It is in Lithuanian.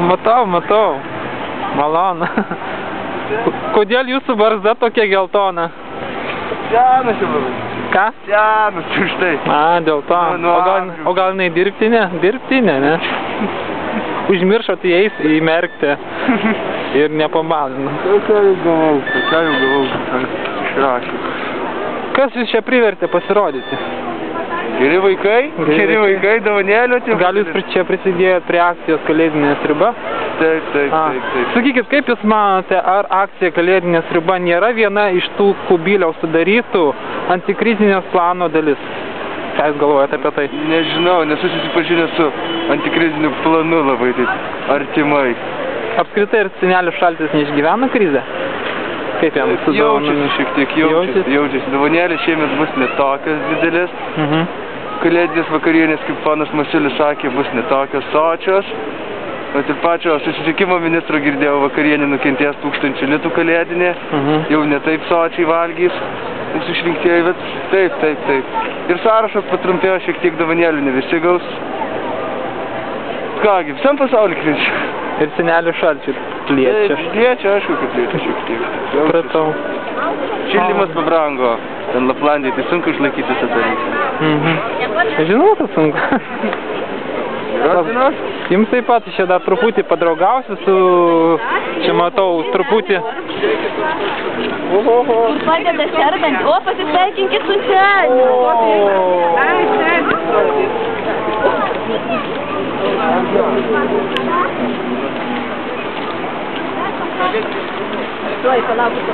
Matau. Malonu. Kodėl jūsų barzda tokia geltona? Senas jau labai. Ką? Senas, už tai. Dėl to. O gal jinai dirbtinė? Dirbtinė, ne? Užmiršot įmerkti ir nepamalino. Ką jau gavau, išrašė. Kas jūs čia privertė pasirodyti? Geri vaikai, dovanėlių. Gal jūs čia prisidėjot prie akcijos Kalėdinė sriuba? Taip. Sakykit, kaip jūs manote, ar akcija Kalėdinė sriuba nėra viena iš tų Kubiliaus sudarytų antikrizinės plano dalis? Ką jūs galvojate apie tai? Nežinau, nesu susipažinęs su antikriziniu planu labai taip artimai. Apskritai ir senelis Šaltis neišgyvena krizę? Kaip jam su Jaučiasi šiek tiek, jaučiasi. Dovanėlės šiemet bus ne tokios didelės. Kalėdinės vakarienės, kaip ponas Masiulis sakė, bus ne tokios sočios. Bet ir pačio susisiekimo ministro girdėjau, vakarienė nukentės 1000 litų kalėdinė. Jau ne taip sočiai valgys mūsų išrinktieji, bet taip. Ir sąrašas patrumpėjo šiek tiek dovanėlių, ne visi gaus. Kągi, visam pasaulį kviečia. Ir senelių Šalčių liečia. Liečia, aišku, kad liečia šiek tiek. Supratau. Šildymas pabrango. Ten Laplandijai, tai sunku išlaikyti visą tarifą. Žinau, tas sunku. Jums taip pat čia dar truputį padraugausiu su, čia matau, truputį. Padeda sergant, pasisveikinkit su seniu. Tuoj, palaukite.